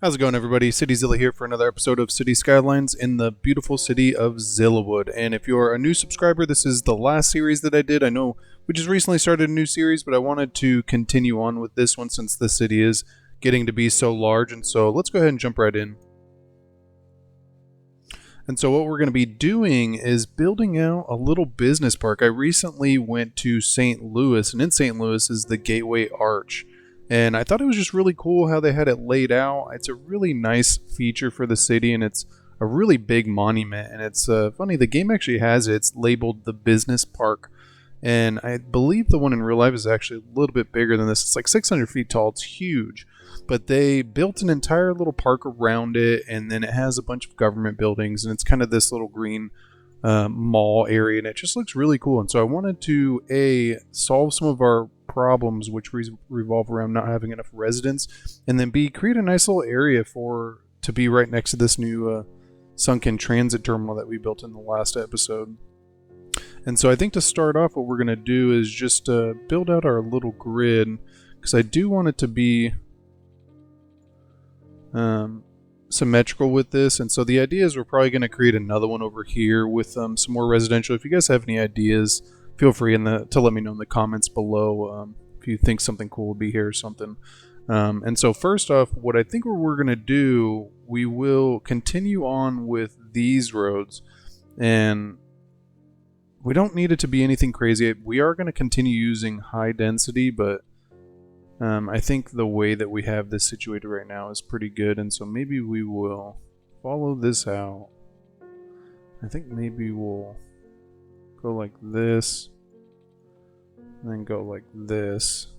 How's it going, everybody? CityZilla here for another episode of City Skylines in the beautiful city of Zillawood. And if you're a new subscriber, this is the last series that I did. I know we just recently started a new series, but I wanted to continue on with this one since the city is getting to be so large. And so let's go ahead and jump right in. And so what we're going to be doing is building out a little business park. I recently went to St. Louis, and in St. Louis is the Gateway Arch. And I thought it was just really cool how they had it laid out. It's a really nice feature for the city, and it's a really big monument. And it's funny, the game actually has it. It's labeled the Business Park. And I believe the one in real life is actually a little bit bigger than this. It's like 600 feet tall. It's huge. But they built an entire little park around it, and then it has a bunch of government buildings, and it's kind of this little green mall area, and it just looks really cool. And so I wanted to solve some of our problems, which revolve around not having enough residents, and then B, create a nice little area to be right next to this new sunken transit terminal that we built in the last episode. And so I think to start off, what we're going to do is just build out our little grid, because I do want it to be symmetrical with this. And so the idea is we're probably going to create another one over here with some more residential. If you guys have any ideas, feel free to let me know in the comments below if you think something cool would be here or something. And so first off, what I think we're going to do, we will continue on with these roads, and we don't need it to be anything crazy. We are going to continue using high density, but I think the way that we have this situated right now is pretty good, and so maybe we will follow this out. I think maybe we'll go like this, and then go like this.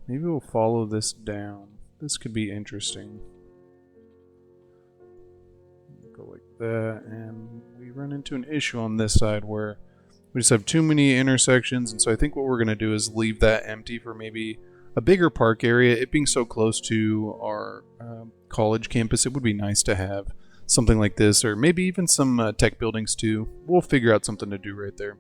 Maybe we'll follow this down. This could be interesting. Go like that, and we run into an issue on this side where we just have too many intersections, and so I think what we're going to do is leave that empty for maybe a bigger park area. It being so close to our college campus, it would be nice to have something like this, or maybe even some tech buildings too. We'll figure out something to do right there.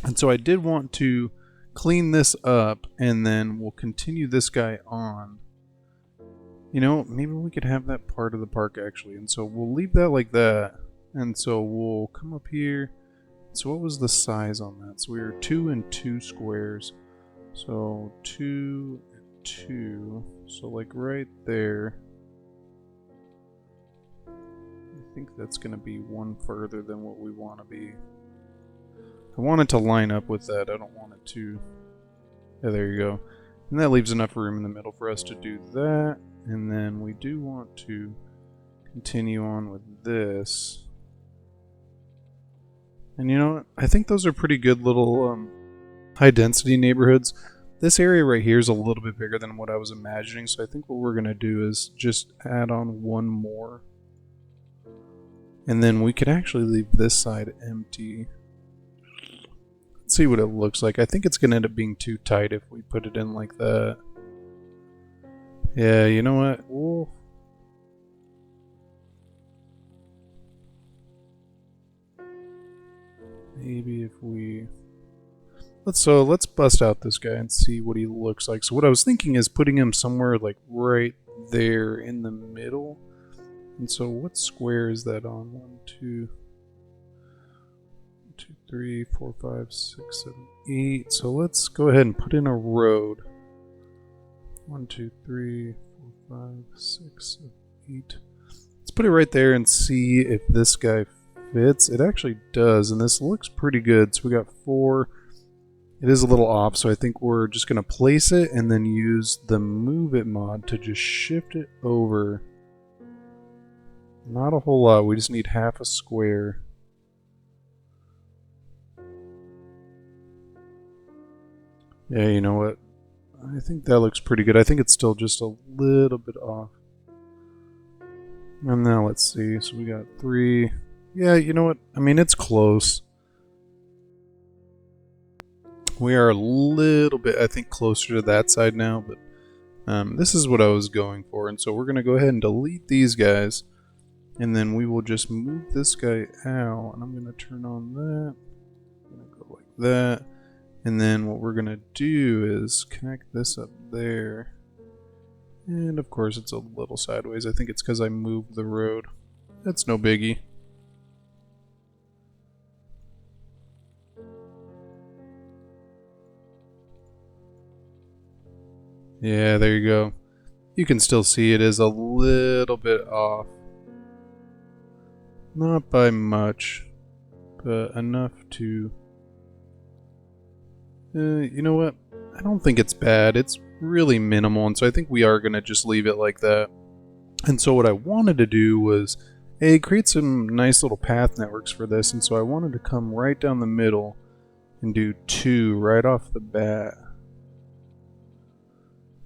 And so I did want to clean this up, and then we'll continue this guy on. You know, maybe we could have that part of the park actually, and so we'll leave that like that. And so we'll come up here. So what was the size on that? So we were 2 and 2 squares. So 2 and 2. So like right there. I think that's going to be one further than what we want to be. I want it to line up with that. I don't want it to... Yeah, there you go. And that leaves enough room in the middle for us to do that. And then we do want to continue on with this. And you know what? I think those are pretty good little high density neighborhoods. This area right here is a little bit bigger than what I was imagining, so I think what we're going to do is just add on one more. And then we could actually leave this side empty. Let's see what it looks like. I think it's going to end up being too tight if we put it in like that. Yeah, you know what? Maybe if we... Let's bust out this guy and see what he looks like. So what I was thinking is putting him somewhere like right there in the middle. And so what square is that on? 1, 2, 3, 4, 5, 6, 7, 8. So let's go ahead and put in a road. 1, 2, 3, 4, 5, 6, 7, 8. Let's put it right there and see if this guy fits. It actually does, and this looks pretty good. So we got 4. It is a little off, so I think we're just going to place it and then use the Move It mod to just shift it over. Not a whole lot. We just need half a square. Yeah, you know what? I think that looks pretty good. I think it's still just a little bit off. And now let's see. So we got 3. Yeah, you know what? I mean, it's close. We are a little bit, I think, closer to that side now, but this is what I was going for. And so we're going to go ahead and delete these guys, and then we will just move this guy out, and I'm going to turn on that. I'm going to go like that. And then what we're going to do is connect this up there. And of course it's a little sideways. I think it's because I moved the road. That's no biggie. Yeah, there you go. You can still see it is a little bit off. Not by much, but enough to... you know what? I don't think it's bad. It's really minimal, and so I think we are going to just leave it like that. And so what I wanted to do was, A, create some nice little path networks for this, and so I wanted to come right down the middle and do 2 right off the bat.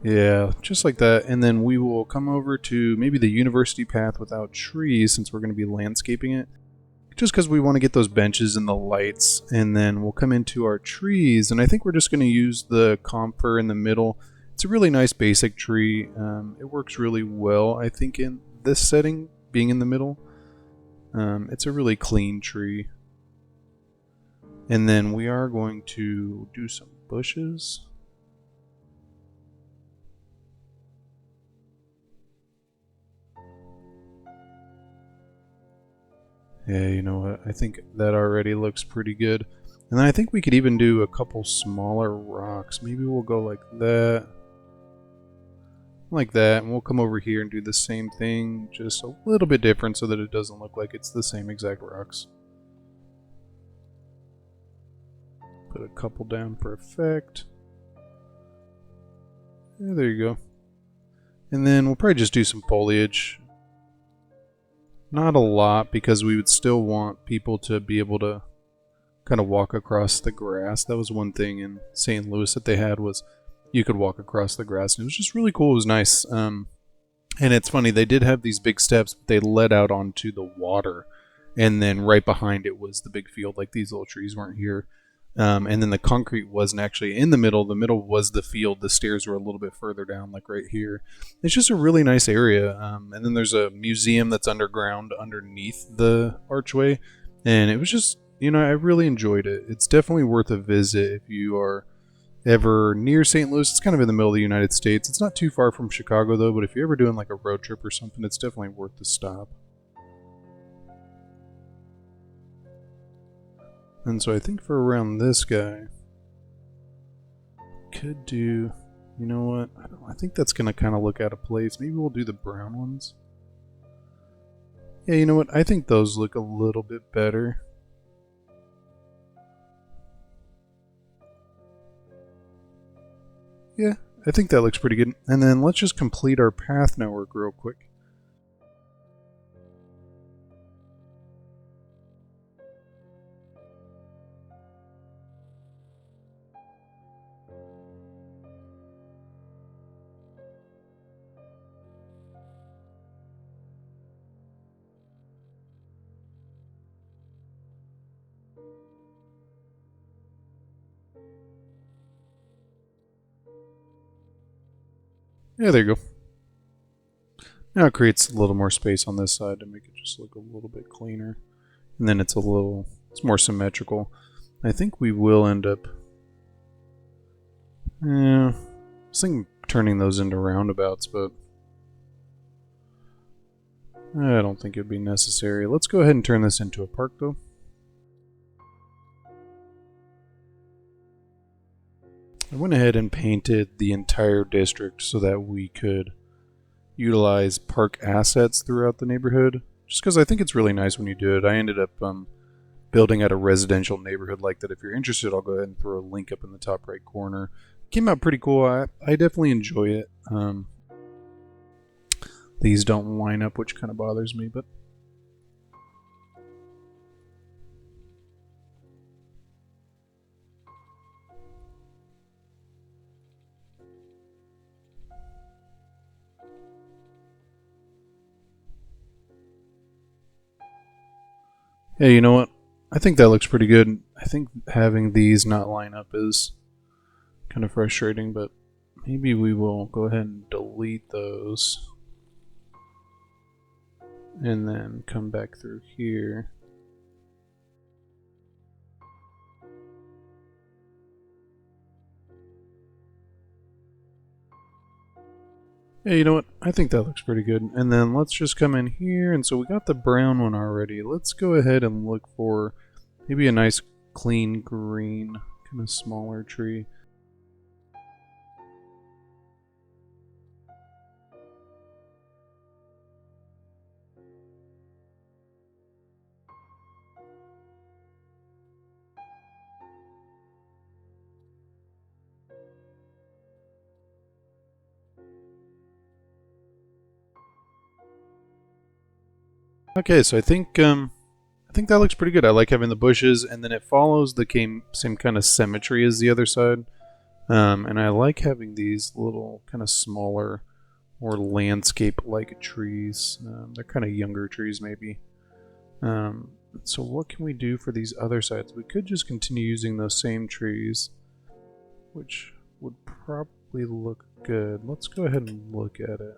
Yeah, just like that. And then we will come over to maybe the university path without trees, since we're going to be landscaping it. Just because we want to get those benches and the lights. And then we'll come into our trees, and I think we're just going to use the comfir in the middle. It's a really nice basic tree. It works really well, I think, in this setting, being in the middle. It's a really clean tree. And then we are going to do some bushes. Yeah, you know what? I think that already looks pretty good. And then I think we could even do a couple smaller rocks. Maybe we'll go like that. Like that. And we'll come over here and do the same thing. Just a little bit different so that it doesn't look like it's the same exact rocks. Put a couple down for effect. Yeah, there you go. And then we'll probably just do some foliage. Not a lot, because we would still want people to be able to kind of walk across the grass. That was one thing in St. Louis that they had, was you could walk across the grass, and it was just really cool. It was nice. And it's funny, they did have these big steps, but they led out onto the water, and then right behind it was the big field. Like, these little trees weren't here. And then the concrete wasn't actually in the middle. The middle was the field. The stairs were a little bit further down, like right here. It's just a really nice area. And then there's a museum that's underground underneath the archway. And it was just, you know, I really enjoyed it. It's definitely worth a visit if you are ever near St. Louis. It's kind of in the middle of the United States. It's not too far from Chicago, though. But if you're ever doing like a road trip or something, it's definitely worth the stop. And so I think for around this guy, could do, you know what? I think that's going to kind of look out of place. Maybe we'll do the brown ones. Yeah, you know what? I think those look a little bit better. Yeah, I think that looks pretty good. And then let's just complete our path network real quick. Yeah, there you go. Now it creates a little more space on this side to make it just look a little bit cleaner. And then it's more symmetrical. I think we will end up, yeah, I was thinking turning those into roundabouts, but I don't think it'd be necessary. Let's go ahead and turn this into a park, though. I went ahead and painted the entire district so that we could utilize park assets throughout the neighborhood. Just because I think it's really nice when you do it. I ended up building at a residential neighborhood like that. If you're interested, I'll go ahead and throw a link up in the top right corner. Came out pretty cool. I definitely enjoy it. These don't line up, which kind of bothers me, but hey, you know what? I think that looks pretty good. I think having these not line up is kind of frustrating, but maybe we will go ahead and delete those. And then come back through here. Hey, you know what? I think that looks pretty good. And then let's just come in here. And so we got the brown one already. Let's go ahead and look for maybe a nice clean green, kind of smaller tree. Okay, so I think that looks pretty good. I like having the bushes, and then it follows the same kind of symmetry as the other side. And I like having these little kind of smaller, more landscape-like trees. They're kind of younger trees, maybe. So what can we do for these other sides? We could just continue using those same trees, which would probably look good. Let's go ahead and look at it.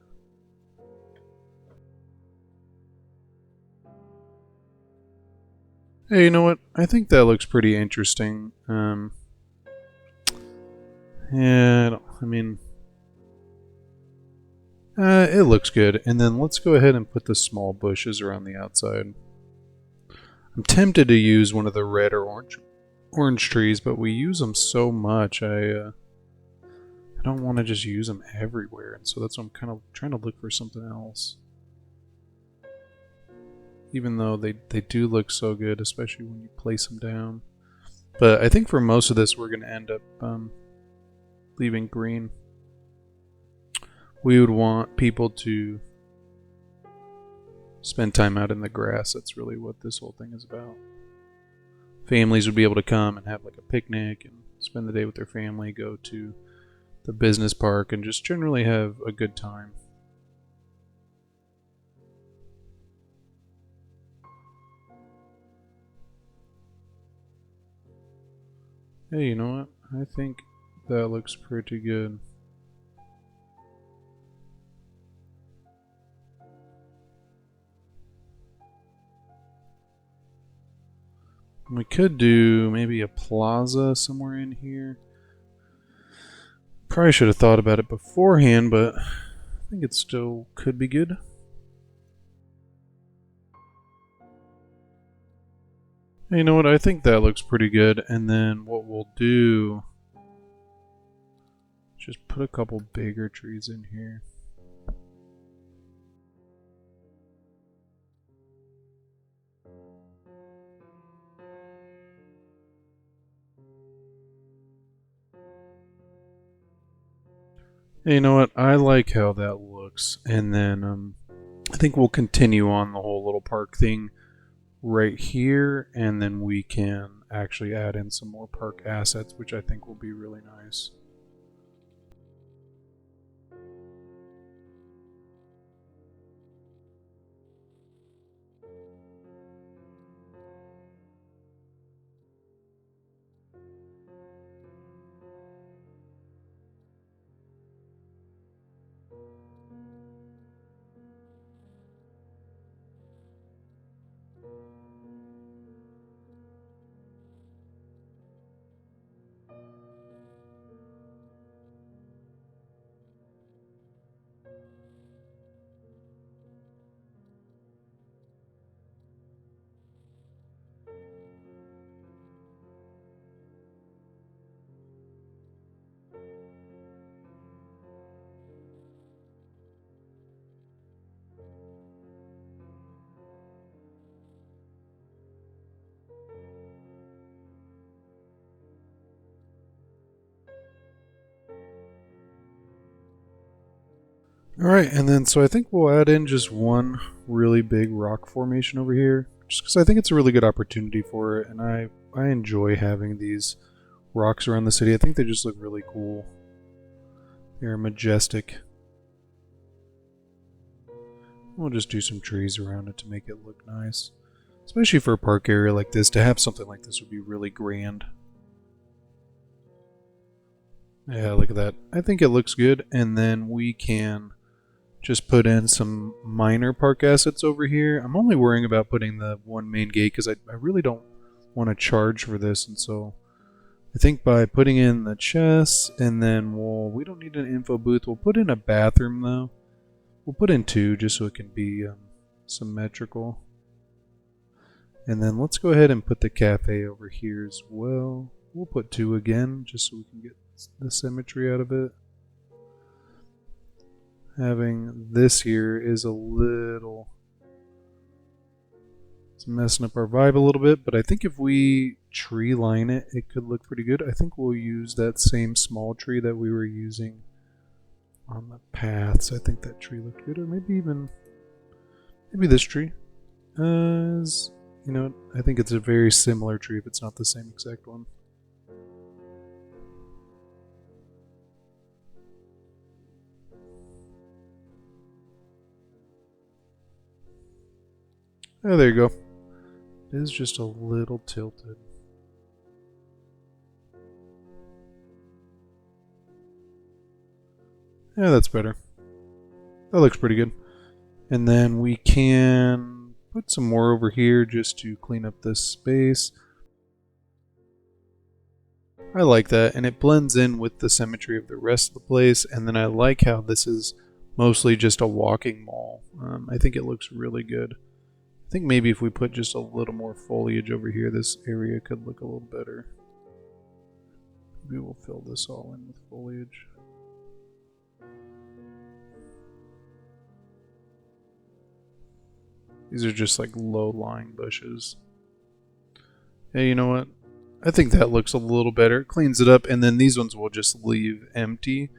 Hey, you know what? I think that looks pretty interesting. Yeah, I mean, it looks good. And then let's go ahead and put the small bushes around the outside. I'm tempted to use one of the red or orange trees, but we use them so much. I don't want to just use them everywhere, and so that's why I'm kind of trying to look for something else. Even though they do look so good, especially when you place them down. But I think for most of this, we're going to end up leaving green. We would want people to spend time out in the grass. That's really what this whole thing is about. Families would be able to come and have like a picnic and spend the day with their family, go to the business park, and just generally have a good time. Hey, you know what? I think that looks pretty good. We could do maybe a plaza somewhere in here. Probably should have thought about it beforehand, but I think it still could be good. Hey, you know what? I think that looks pretty good. And then what we'll do, just put a couple bigger trees in here. Hey, you know what? I like how that looks. And then I think we'll continue on the whole little park thing right here, and then we can actually add in some more park assets, which I think will be really nice. Alright, and then so I think we'll add in just one really big rock formation over here, just because I think it's a really good opportunity for it, and I enjoy having these rocks around the city. I think they just look really cool. They're majestic. We'll just do some trees around it to make it look nice. Especially for a park area like this, to have something like this would be really grand. Yeah, look at that. I think it looks good, and then we can just put in some minor park assets over here. I'm only worrying about putting the one main gate because I really don't want to charge for this, and so I think by putting in the chests, and then we don't need an info booth. We'll put in a bathroom though, We'll put in 2 just so it can be symmetrical. And then let's go ahead and put the cafe over here as well. We'll put 2 again just so we can get the symmetry out of it. Having this here is a little... it's messing up our vibe a little bit, but I think if we tree line it, it could look pretty good. I think we'll use that same small tree that we were using on the paths. I think that tree looked good, or maybe this tree. You know, I think it's a very similar tree if it's not the same exact one. Oh, there you go. It is just a little tilted. Yeah, that's better. That looks pretty good. And then we can put some more over here just to clean up this space. I like that, and it blends in with the symmetry of the rest of the place. And then I like how this is mostly just a walking mall. I think it looks really good. I think maybe if we put just a little more foliage over here, this area could look a little better. Maybe we'll fill this all in with foliage. These are just like low-lying bushes. Hey, you know what? I think that looks a little better. It cleans it up, and then these ones we'll just leave empty.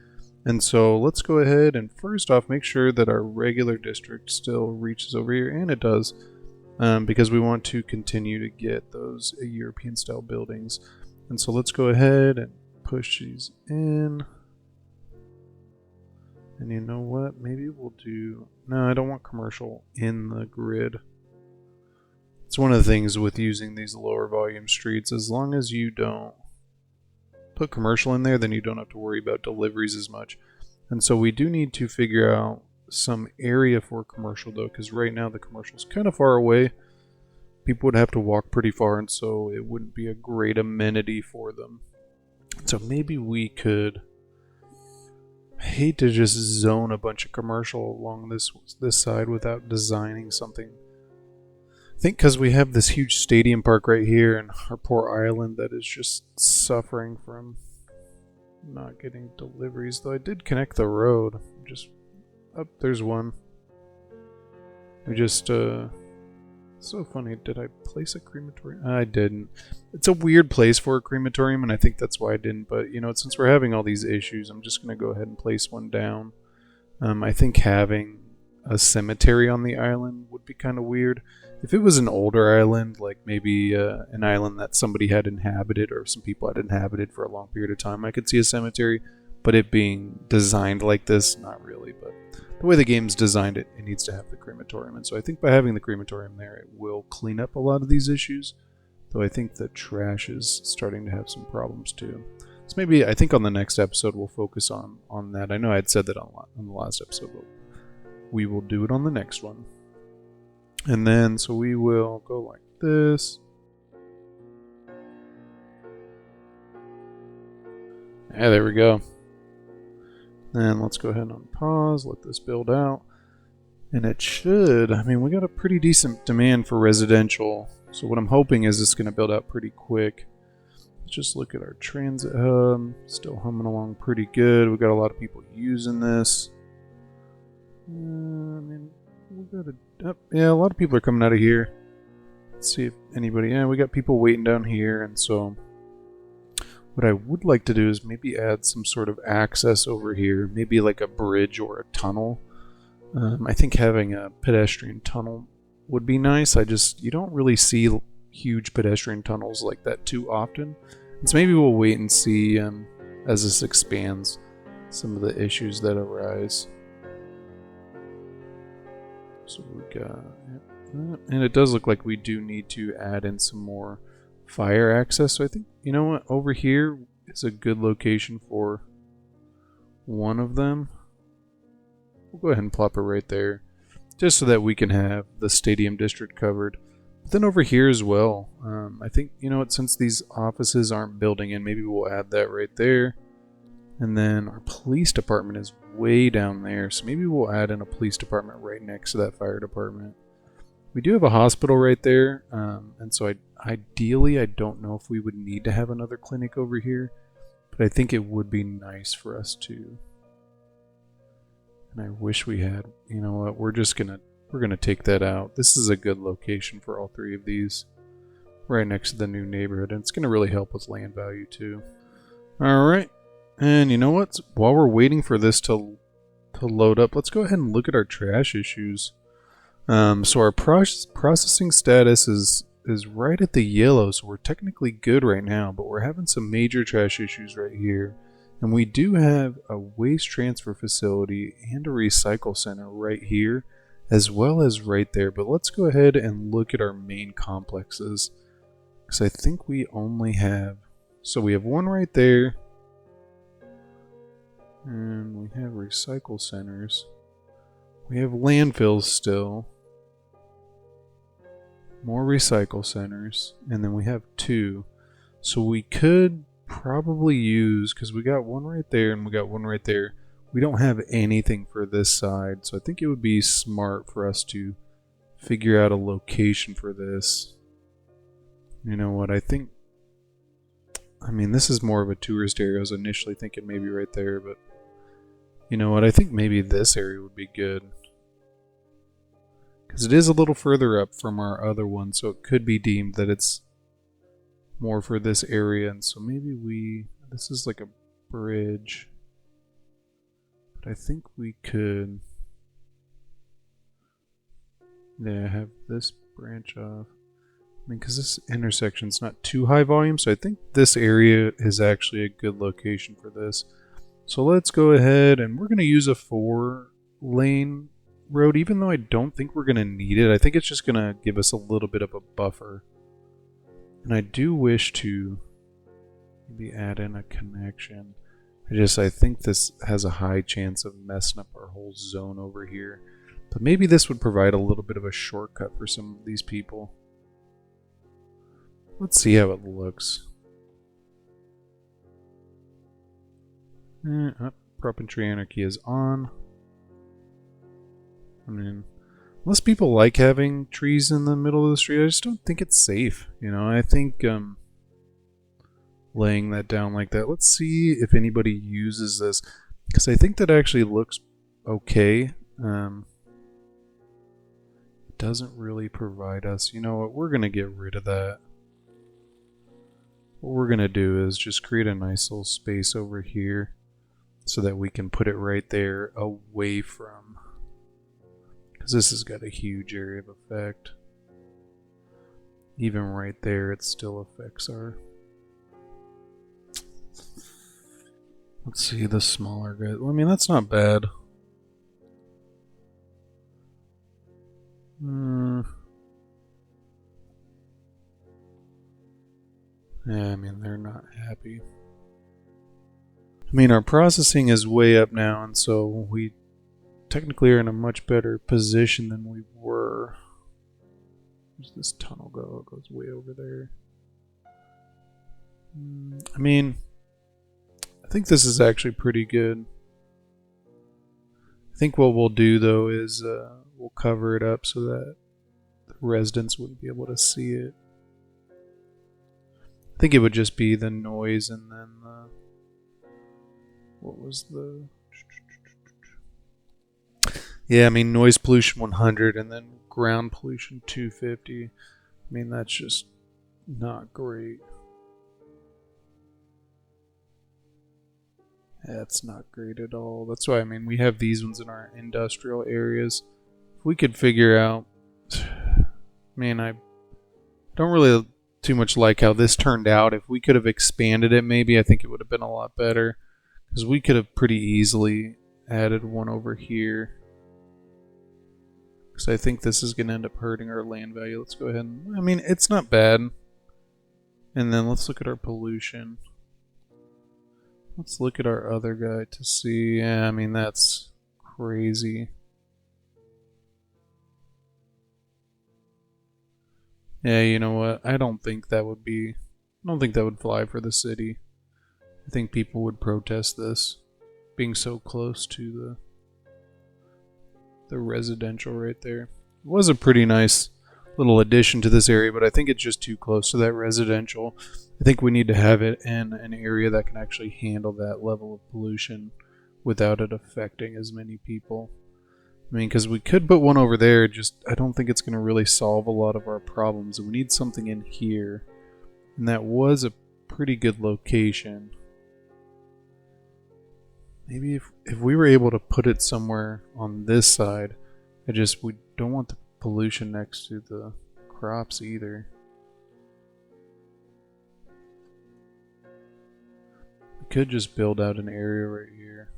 And so let's go ahead and first off make sure that our regular district still reaches over here, and it does. Because we want to continue to get those European style buildings. And so let's go ahead and push these in. And you know what? Maybe we'll do... no, I don't want commercial in the grid. It's one of the things with using these lower volume streets. As long as you don't put commercial in there, then you don't have to worry about deliveries as much. And so we do need to figure out some area for commercial though, because right now the commercial is kind of far away. People would have to walk pretty far, and so it wouldn't be a great amenity for them. So maybe we could... I hate to just zone a bunch of commercial along this side without designing something. I think because we have this huge stadium park right here and our poor island that is just suffering from not getting deliveries. Though I did connect the road. Just... oh, there's one. We just, so funny. Did I place a crematorium? I didn't. It's a weird place for a crematorium, and I think that's why I didn't. But, you know, since we're having all these issues, I'm just going to go ahead and place one down. I think having a cemetery on the island would be kind of weird. If it was an older island, like maybe an island that somebody had inhabited or some people had inhabited for a long period of time, I could see a cemetery. But it being designed like this, not really. But the way the game's designed it, it needs to have the crematorium. And so I think by having the crematorium there, it will clean up a lot of these issues. Though I think the trash is starting to have some problems too. So maybe, I think on the next episode, we'll focus on that. I know I had said that on the last episode, but we will do it on the next one. And then, so we will go like this. Yeah, there we go. And let's go ahead and unpause, let this build out. And it should, I mean, we got a pretty decent demand for residential. So what I'm hoping is it's going to build out pretty quick. Let's just look at our transit hub. Still humming along pretty good. We got a lot of people using this. I mean, we got yeah, a lot of people are coming out of here. Let's see if anybody, yeah, we got people waiting down here. And so what I would like to do is maybe add some sort of access over here. Maybe like a bridge or a tunnel. I think having a pedestrian tunnel would be nice. You don't really see huge pedestrian tunnels like that too often. And so maybe we'll wait and see as this expands some of the issues that arise. So we got, and it does look like we do need to add in some more fire access. So I think, you know what, over here is a good location for one of them. We'll go ahead and plop it right there, just so that we can have the stadium district covered. But then over here as well, I think, you know what, since these offices aren't building in, maybe we'll add that right there. And then our police department is way down there, so maybe we'll add in a police department right next to that fire department. We do have a hospital right there, and so ideally I don't know if we would need to have another clinic over here, but I think it would be nice for us to. And I wish we had. You know what? We're gonna take that out. This is a good location for all three of these, right next to the new neighborhood, and it's gonna really help with land value too. All right, and you know what? While we're waiting for this to load up, let's go ahead and look at our trash issues. So our processing status is right at the yellow, so we're technically good right now, but we're having some major trash issues right here. And we do have a waste transfer facility and a recycle center right here, as well as right there. But let's go ahead and look at our main complexes, because I think we only have... So we have one right there, and we have recycle centers. We have landfills still. More recycle centers, and then we have two. So we could probably use, because we got one right there and we got one right there. We don't have anything for this side, so I think it would be smart for us to figure out a location for this. You know what, I mean, this is more of a tourist area. I was initially thinking maybe right there, but you know what, I think maybe this area would be good. Because it is a little further up from our other one, so it could be deemed that it's more for this area. And so maybe this is like a bridge. But I think we could, yeah, have this branch off. I mean, because this intersection's not too high volume, so I think this area is actually a good location for this. So let's go ahead, and we're going to use a 4-lane road, even though I don't think we're going to need it. I think it's just going to give us a little bit of a buffer. And I do wish to maybe add in a connection. I think this has a high chance of messing up our whole zone over here. But maybe this would provide a little bit of a shortcut for some of these people. Let's see how it looks. Prop entry anarchy is on. I mean, unless people like having trees in the middle of the street, I just don't think it's safe. You know, I think laying that down like that. Let's see if anybody uses this, because I think that actually looks okay. It doesn't really provide us. You know what? We're gonna get rid of that. What we're gonna do is just create a nice little space over here, so that we can put it right there away from. Because this has got a huge area of effect. Even right there, it still affects our... Let's see, the smaller guy. I mean, that's not bad. Yeah, I mean, they're not happy. I mean, our processing is way up now, and so we technically are in a much better position than we were. Where's this tunnel go? It goes way over there. I mean, I think this is actually pretty good. I think what we'll do though is we'll cover it up so that the residents wouldn't be able to see it. I think it would just be the noise, and then what was the... Yeah, I mean, noise pollution 100 and then ground pollution 250. I mean, that's just not great. That's not great at all. That's why, I mean, we have these ones in our industrial areas. If we could figure out... Man, I don't really too much like how this turned out. If we could have expanded it, maybe, I think it would have been a lot better. Because we could have pretty easily added one over here. Because I think this is going to end up hurting our land value. Let's go ahead and... I mean, it's not bad. And then let's look at our pollution. Let's look at our other guy to see... Yeah, I mean, that's crazy. Yeah, you know what? I don't think that would fly for the city. I think people would protest this being so close to the residential right there. It was a pretty nice little addition to this area, but I think it's just too close to that residential. I think we need to have it in an area that can actually handle that level of pollution without it affecting as many people. I mean, because we could put one over there, just I don't think it's going to really solve a lot of our problems. We need something in here, and that was a pretty good location. Maybe if we were able to put it somewhere on this side, we don't want the pollution next to the crops either. We could just build out an area right here.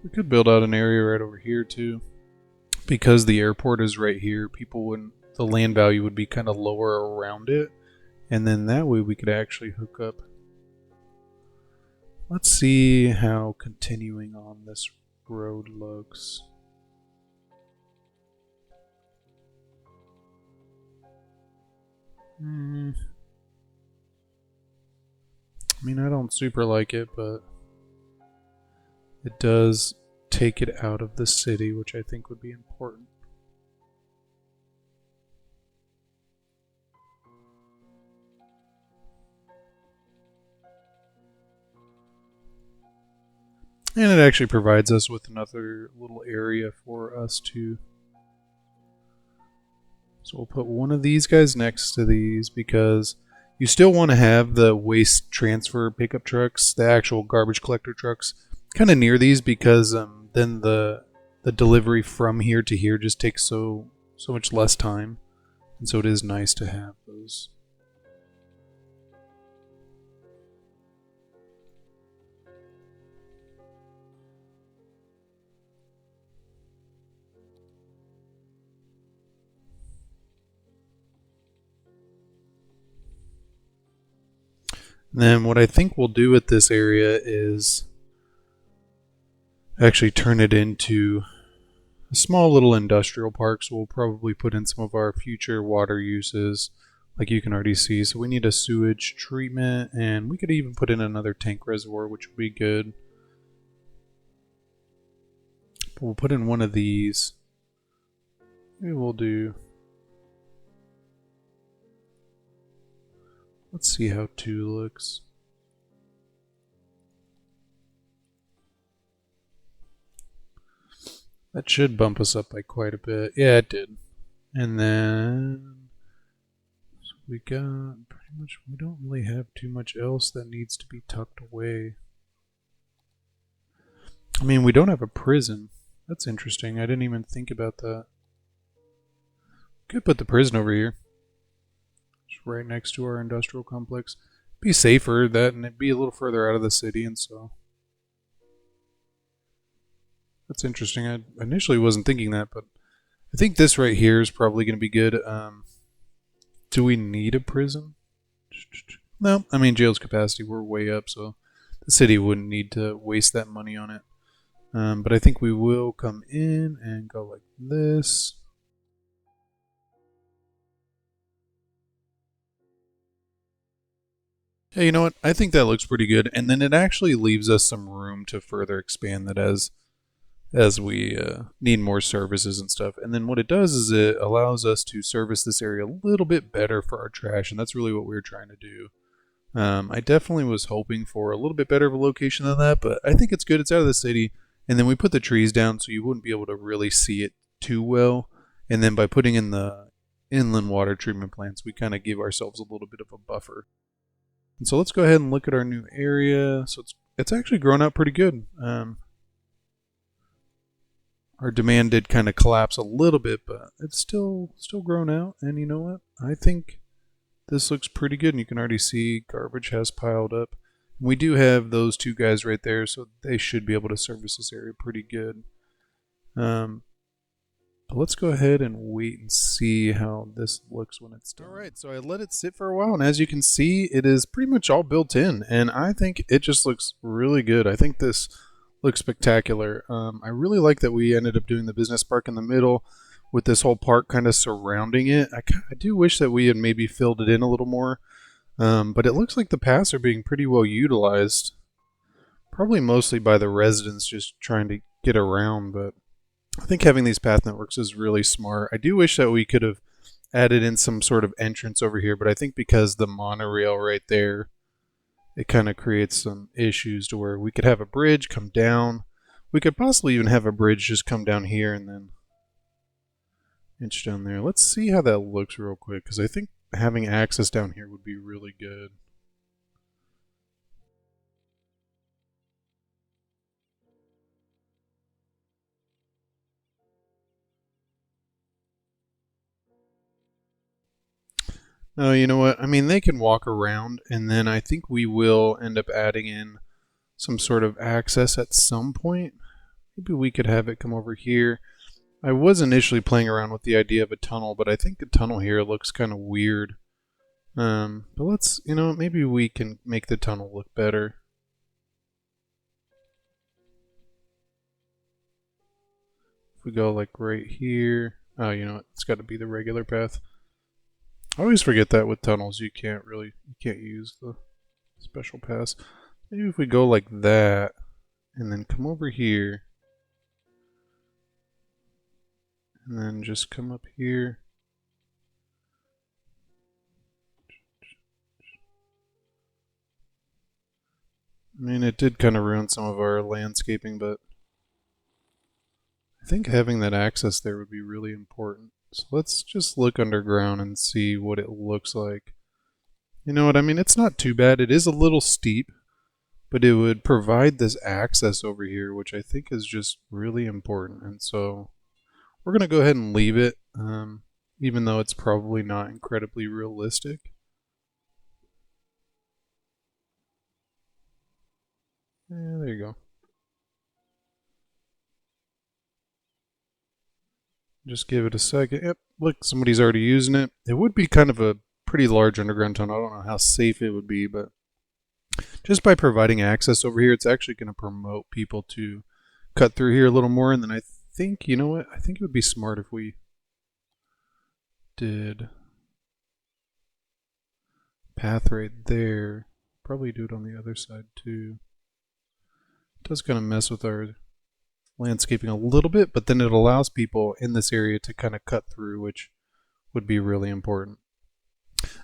We could build out an area right over here too. Because the airport is right here, the land value would be kind of lower around it. And then that way we could actually hook up. Let's see how continuing on this road looks. I mean, I don't super like it, but it does take it out of the city, which I think would be important. And it actually provides us with another little area for us to... So we'll put one of these guys next to these because you still want to have the waste transfer pickup trucks, the actual garbage collector trucks, kind of near these because then the delivery from here to here just takes so much less time, and so it is nice to have those. And then what I think we'll do with this area is actually turn it into a small little industrial park. So we'll probably put in some of our future water uses, like you can already see. So we need a sewage treatment, and we could even put in another tank reservoir, which would be good. But we'll put in one of these. Maybe we'll do... Let's see how 2 looks. That should bump us up by quite a bit. Yeah, it did. And then so we got pretty much, we don't really have too much else that needs to be tucked away. I mean, we don't have a prison. That's interesting. I didn't even think about that. Could put the prison over here. Just right next to our industrial complex. Be safer, that, and it'd be a little further out of the city, and so... That's interesting. I initially wasn't thinking that, but I think this right here is probably going to be good. Do we need a prison? No, I mean, jail's capacity, we're way up, so the city wouldn't need to waste that money on it. But I think we will come in and go like this. Yeah, you know what? I think that looks pretty good. And then it actually leaves us some room to further expand that as we need more services and stuff. And then what it does is it allows us to service this area a little bit better for our trash, and that's really what we were trying to do. I definitely was hoping for a little bit better of a location than that, but I think it's good. It's out of the city, and then we put the trees down so you wouldn't be able to really see it too well. And then by putting in the inland water treatment plants, we kind of give ourselves a little bit of a buffer. And so let's go ahead and look at our new area. So it's actually grown out pretty good. Our demand did kind of collapse a little bit, but it's still grown out. And you know what? I think this looks pretty good. And you can already see garbage has piled up. We do have those 2 guys right there, so they should be able to service this area pretty good. But But let's go ahead and wait and see how this looks when it's done. All right, so I let it sit for a while, and as you can see, it is pretty much all built in, and I think it just looks really good. I think this looks spectacular. I really like that we ended up doing the business park in the middle with this whole park kind of surrounding it. I do wish that we had maybe filled it in a little more, but it looks like the paths are being pretty well utilized. Probably mostly by the residents just trying to get around, but I think having these path networks is really smart. I do wish that we could have added in some sort of entrance over here, but I think because the monorail right there, it kind of creates some issues to where we could have a bridge come down. We could possibly even have a bridge just come down here and then inch down there. Let's see how that looks real quick, because I think having access down here would be really good. No, you know what? I mean, they can walk around, and then I think we will end up adding in some sort of access at some point. Maybe we could have it come over here. I was initially playing around with the idea of a tunnel, but I think the tunnel here looks kind of weird. But let's, maybe we can make the tunnel look better. If we go like right here. Oh, it's got to be the regular path. I always forget that with tunnels you can't use the special pass. Maybe if we go like that and then come over here and then just come up here. I mean, it did kind of ruin some of our landscaping, but I think having that access there would be really important. So let's just look underground and see what it looks like. You know what I mean? It's not too bad. It is a little steep, but it would provide this access over here, which I think is just really important. And so we're going to go ahead and leave it, even though it's probably not incredibly realistic. Yeah, there you go. Just give it a second. Yep, look, somebody's already using it. It would be kind of a pretty large underground tunnel. I don't know how safe it would be, but just by providing access over here, it's actually going to promote people to cut through here a little more. And then I think, you know what? I think it would be smart if we did path right there. Probably do it on the other side too. It does kind of mess with our landscaping a little bit, but then it allows people in this area to kind of cut through, which would be really important.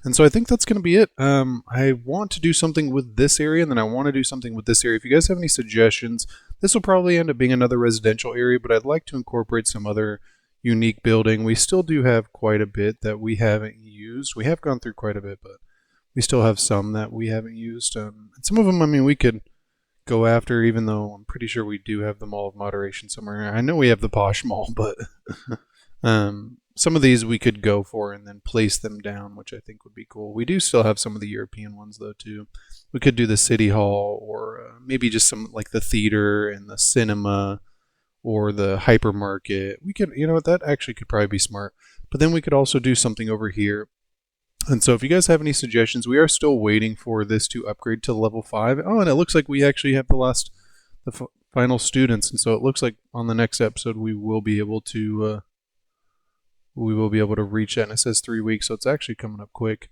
And so I think that's going to be it. I want to do something with this area, and then I want to do something with this area. If you guys have any suggestions, this will probably end up being another residential area, but I'd like to incorporate some other unique building. We still do have quite a bit that we haven't used. We have gone through quite a bit, but we still have some that we haven't used. And some of them, I mean, we could go after, even though I'm pretty sure we do have the Mall of Moderation somewhere. I know we have the Posh Mall, but some of these we could go for and then place them down, which I think would be cool. We do still have some of the European ones, though, too. We could do the City Hall, or maybe just some like the theater and the cinema or the hypermarket. We could, that actually could probably be smart. But then we could also do something over here. And so if you guys have any suggestions, we are still waiting for this to upgrade to level 5. Oh, and it looks like we actually have the final students. And so it looks like on the next episode we will be able to reach that. And it says 3 weeks, so it's actually coming up quick.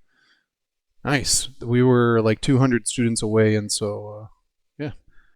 Nice. We were like 200 students away, and so